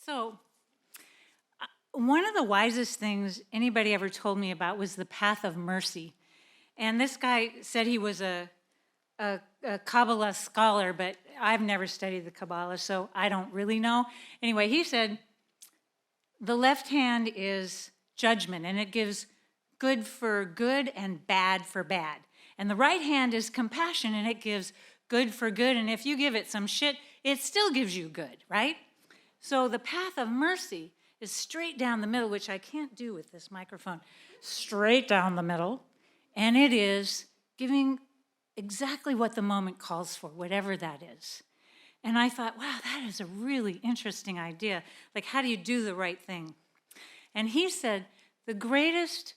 So, one of the wisest things anybody ever told me about was the path of mercy. And this guy said he was a Kabbalah scholar, but I've never studied the Kabbalah, so I don't really know. Anyway, he said the left hand is judgment, and it gives good for good and bad for bad. And the right hand is compassion, and it gives good for good. And if you give it some shit, it still gives you good, right? So the path of mercy is straight down the middle, which I can't do with this microphone. Straight down the middle. And it is giving exactly what the moment calls for, whatever that is. And I thought, wow, that is a really interesting idea. Like, how do you do the right thing? And he said, the greatest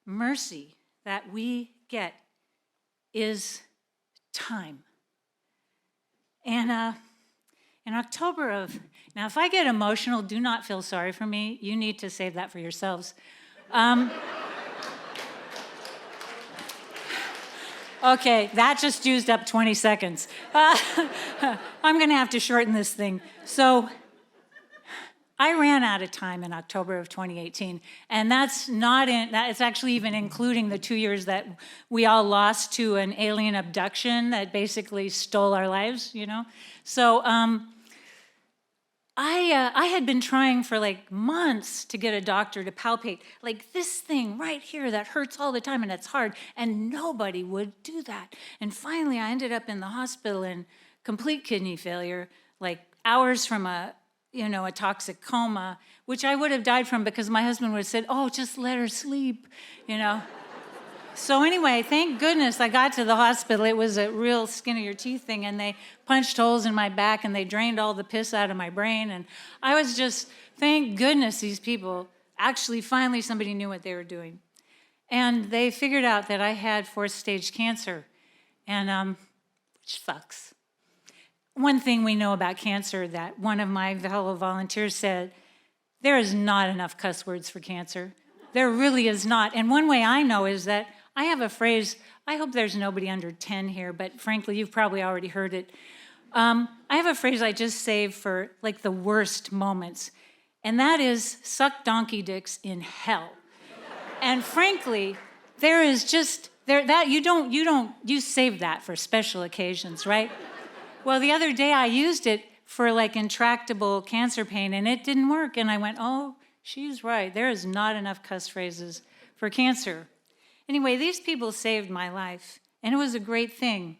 mercy that we get is time. And in October of, now if I get emotional, do not feel sorry for me. You need to save that for yourselves. Okay, that just used up 20 seconds. I'm gonna have to shorten this thing. So I ran out of time in October of 2018, and that's not in, it's actually even including the 2 years that we all lost to an alien abduction that basically stole our lives, you know? So I had been trying for like months to get a doctor to palpate, like this thing right here that hurts all the time and it's hard, and nobody would do that. And finally I ended up in the hospital in complete kidney failure, like hours from a toxic coma, which I would have died from because my husband would have said, oh, just let her sleep, you know. So anyway, thank goodness I got to the hospital. It was a real skin of your teeth thing, and they punched holes in my back and they drained all the piss out of my brain. And I was just, thank goodness these people, actually finally somebody knew what they were doing. And they figured out that I had 4th stage cancer, and which sucks. One thing we know about cancer that one of my fellow volunteers said, there is not enough cuss words for cancer. There really is not. And one way I know is that I have a phrase, I hope there's nobody under 10 here, but frankly, you've probably already heard it. I have a phrase I just saved for like the worst moments, and that is suck donkey dicks in hell. And frankly, there is just, you save that for special occasions, right? Well, the other day I used it for like intractable cancer pain, and it didn't work. And I went, oh, she's right. There is not enough cuss phrases for cancer. Anyway, these people saved my life, and it was a great thing.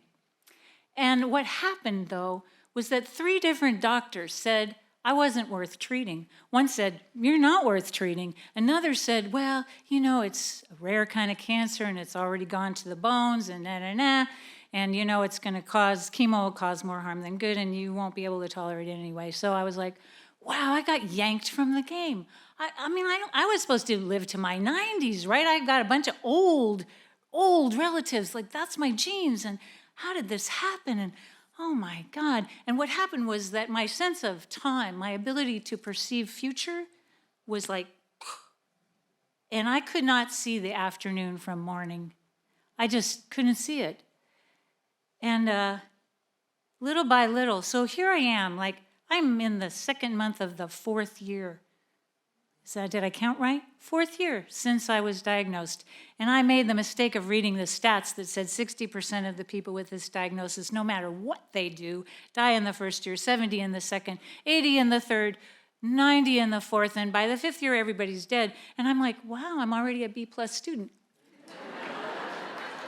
And what happened, though, was that 3 different doctors said I wasn't worth treating. One said, you're not worth treating. Another said, well, you know, it's a rare kind of cancer, and it's already gone to the bones, and na-na-na. And you know it's going to cause, chemo will cause more harm than good, and you won't be able to tolerate it anyway. So I was like, wow, I got yanked from the game. I was supposed to live to my 90s, right? I got a bunch of old relatives, like that's my genes, and how did this happen? And oh my God. And what happened was that my sense of time, my ability to perceive future was like, and I could not see the afternoon from morning. I just couldn't see it. And little by little, so here I am, like I'm in the 2nd month of the 4th year. Did I count right? 4th year since I was diagnosed. And I made the mistake of reading the stats that said 60% of the people with this diagnosis, no matter what they do, die in the 1st year, 70 in the 2nd, 80 in the 3rd, 90 in the 4th, and by the 5th year, everybody's dead. And I'm like, wow, I'm already a B+ student.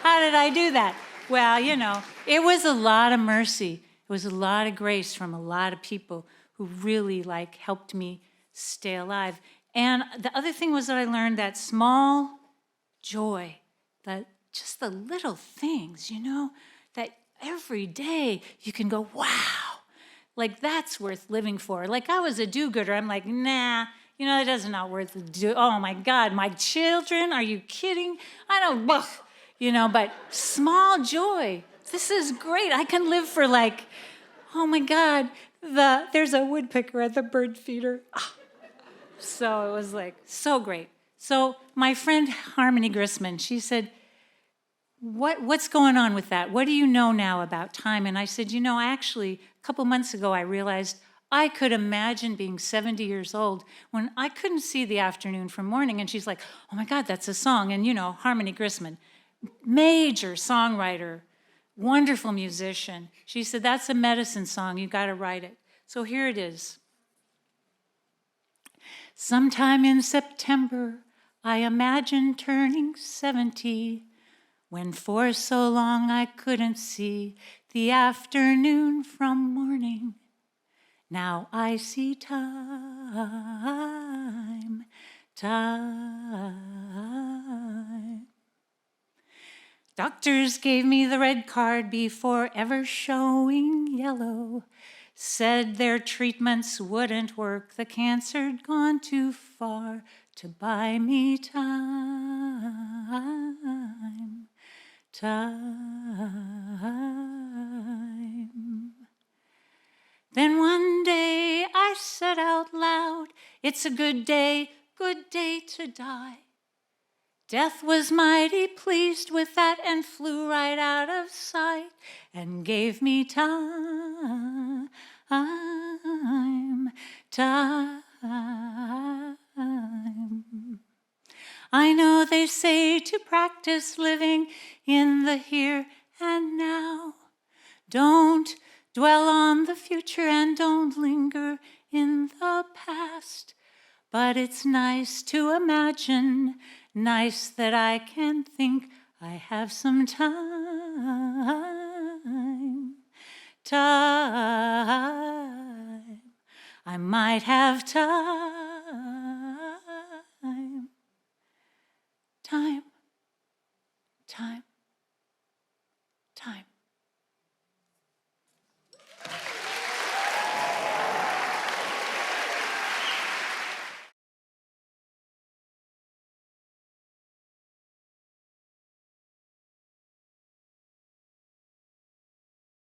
How did I do that? Well, you know, it was a lot of mercy. It was a lot of grace from a lot of people who really like helped me stay alive. And the other thing was that I learned that small joy, that just the little things, you know, that every day you can go, wow, like that's worth living for. Like I was a do-gooder. I'm like, nah, you know, that is not worth it. Oh my God, my children, are you kidding? I don't, you know, but small joy. This is great. I can live for like, oh my God, there's a woodpecker at the bird feeder. So it was like so great. So my friend Harmony Grissman, she said, what's going on with that? What do you know now about time? And I said, you know, actually, a couple months ago, I realized I could imagine being 70 years old when I couldn't see the afternoon from morning, and she's like, oh my God, that's a song. And Harmony Grisman, major songwriter, wonderful musician. She said, that's a medicine song, you gotta write it. So here it is. Sometime in September, I imagine turning 70, when for so long I couldn't see the afternoon from morning. Now I see time. Doctors gave me the red card before ever showing yellow. Said their treatments wouldn't work, the cancer'd gone too far to buy me time. Then one day I said out loud, it's a good day to die. Death was mighty pleased with that and flew right out of sight and gave me time. I know they say to practice living in the here and now. Don't dwell on the future and don't linger in the past. But it's nice to imagine, nice that I can think I have some time. I might have time.